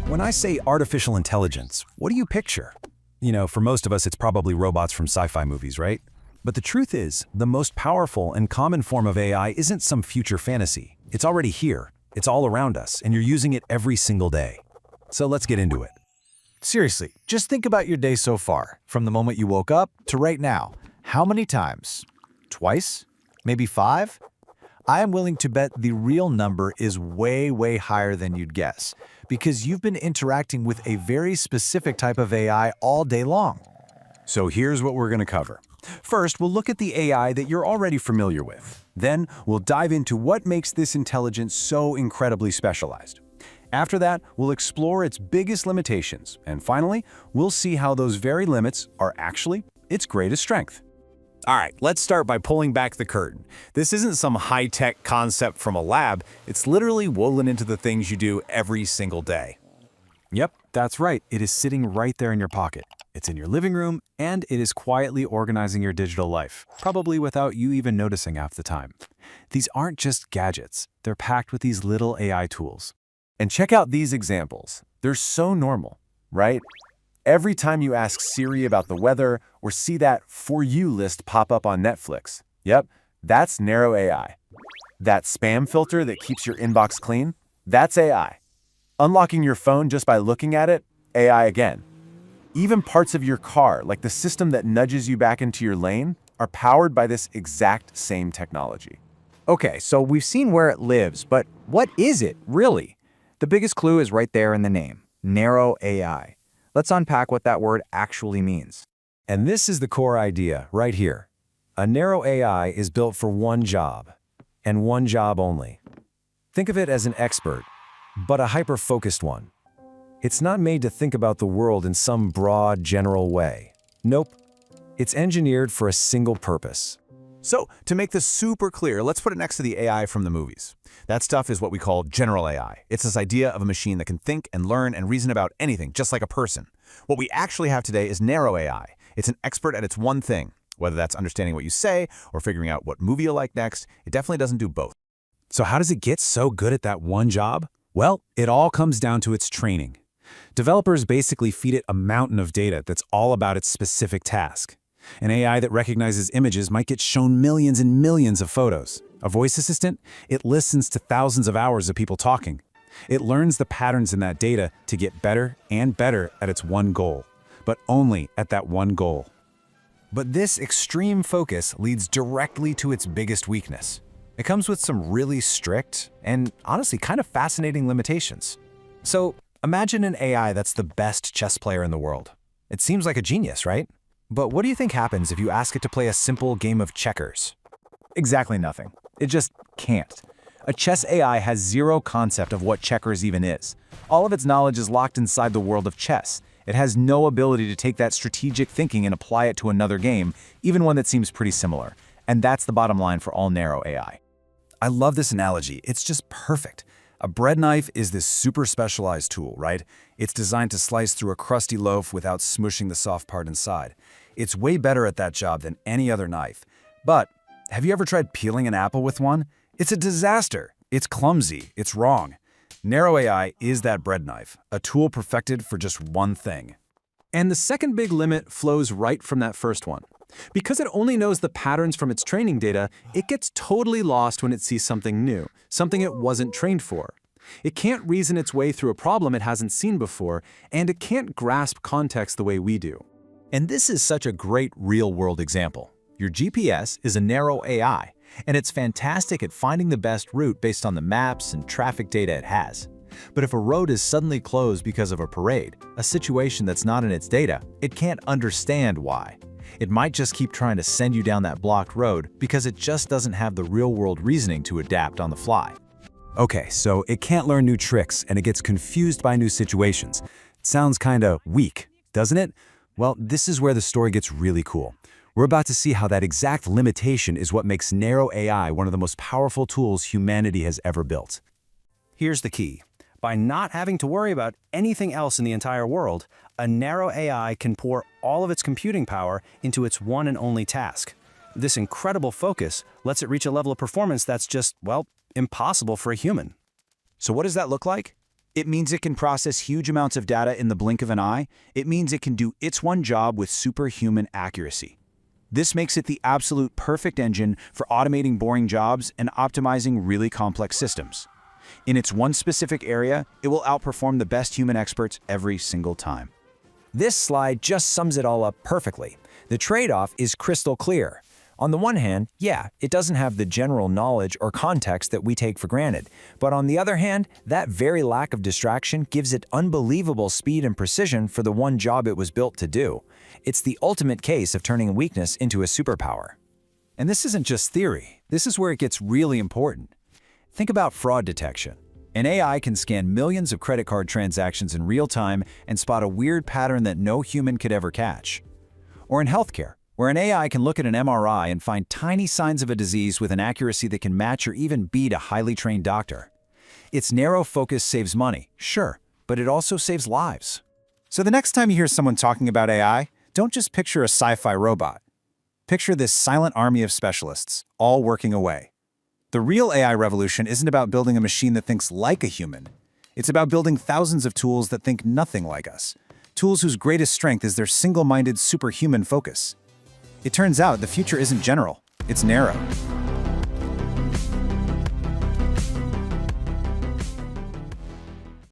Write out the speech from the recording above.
When I say artificial intelligence, what do you picture? For most of us, it's probably robots from sci-fi movies, right? But the truth is, the most powerful and common form of AI isn't some future fantasy. It's already here. It's all around us, and you're using it every single day. So let's get into it. Seriously, just think about your day so far, from the moment you woke up to right now. How many times? Twice? Maybe 5? I am willing to bet the real number is way, way higher than you'd guess, because you've been interacting with a very specific type of AI all day long. So here's what we're going to cover. First, we'll look at the AI that you're already familiar with. Then, we'll dive into what makes this intelligence so incredibly specialized. After that, we'll explore its biggest limitations. And finally, we'll see how those very limits are actually its greatest strength. All right, let's start by pulling back the curtain. This isn't some high-tech concept from a lab. It's literally woven into the things you do every single day. Yep, that's right. It is sitting right there in your pocket. It's in your living room, and it is quietly organizing your digital life, probably without you even noticing half the time. These aren't just gadgets. They're packed with these little AI tools. And check out these examples. They're so normal, right? Every time you ask Siri about the weather or see that For You list pop up on Netflix, yep, that's narrow AI. That spam filter that keeps your inbox clean, that's AI. Unlocking your phone just by looking at it, AI again. Even parts of your car, like the system that nudges you back into your lane, are powered by this exact same technology. Okay, so we've seen where it lives, but what is it, really? The biggest clue is right there in the name, narrow AI. Let's unpack what that word actually means. And this is the core idea right here. A narrow AI is built for one job, and one job only. Think of it as an expert, but a hyper-focused one. It's not made to think about the world in some broad, general way. Nope. It's engineered for a single purpose. So, to make this super clear, let's put it next to the AI from the movies. That stuff is what we call general AI. It's this idea of a machine that can think and learn and reason about anything, just like a person. What we actually have today is narrow AI. It's an expert at its one thing. Whether that's understanding what you say or figuring out what movie you'll like next, it definitely doesn't do both. So how does it get so good at that one job? Well, it all comes down to its training. Developers basically feed it a mountain of data that's all about its specific task. An AI that recognizes images might get shown millions and millions of photos. A voice assistant, it listens to thousands of hours of people talking. It learns the patterns in that data to get better and better at its one goal, but only at that one goal. But this extreme focus leads directly to its biggest weakness. It comes with some really strict and honestly kind of fascinating limitations. So imagine an AI that's the best chess player in the world. It seems like a genius, right? But what do you think happens if you ask it to play a simple game of checkers? Exactly nothing. It just can't. A chess AI has zero concept of what checkers even is. All of its knowledge is locked inside the world of chess. It has no ability to take that strategic thinking and apply it to another game, even one that seems pretty similar. And that's the bottom line for all narrow AI. I love this analogy. It's just perfect. A bread knife is this super specialized tool, right? It's designed to slice through a crusty loaf without smushing the soft part inside. It's way better at that job than any other knife. But have you ever tried peeling an apple with one? It's a disaster. It's clumsy. It's wrong. Narrow AI is that bread knife, a tool perfected for just one thing. And the second big limit flows right from that first one. Because it only knows the patterns from its training data, it gets totally lost when it sees something new, something it wasn't trained for. It can't reason its way through a problem it hasn't seen before, and it can't grasp context the way we do. And this is such a great real-world example. Your GPS is a narrow AI, and it's fantastic at finding the best route based on the maps and traffic data it has. But if a road is suddenly closed because of a parade, a situation that's not in its data, it can't understand why. It might just keep trying to send you down that blocked road because it just doesn't have the real-world reasoning to adapt on the fly. Okay, so it can't learn new tricks and it gets confused by new situations. It sounds kinda weak, doesn't it? Well, this is where the story gets really cool. We're about to see how that exact limitation is what makes narrow AI one of the most powerful tools humanity has ever built. Here's the key. By not having to worry about anything else in the entire world, a narrow AI can pour all of its computing power into its one and only task. This incredible focus lets it reach a level of performance that's just, well, impossible for a human. So what does that look like? It means it can process huge amounts of data in the blink of an eye. It means it can do its one job with superhuman accuracy. This makes it the absolute perfect engine for automating boring jobs and optimizing really complex systems. In its one specific area, it will outperform the best human experts every single time. This slide just sums it all up perfectly. The trade-off is crystal clear. On the one hand, yeah, it doesn't have the general knowledge or context that we take for granted. But on the other hand, that very lack of distraction gives it unbelievable speed and precision for the one job it was built to do. It's the ultimate case of turning a weakness into a superpower. And this isn't just theory. This is where it gets really important. Think about fraud detection. An AI can scan millions of credit card transactions in real time and spot a weird pattern that no human could ever catch. Or in healthcare, where an AI can look at an MRI and find tiny signs of a disease with an accuracy that can match or even beat a highly trained doctor. Its narrow focus saves money, sure, but it also saves lives. So the next time you hear someone talking about AI, don't just picture a sci-fi robot. Picture this silent army of specialists, all working away. The real AI revolution isn't about building a machine that thinks like a human. It's about building thousands of tools that think nothing like us. Tools whose greatest strength is their single-minded superhuman focus. It turns out the future isn't general, it's narrow.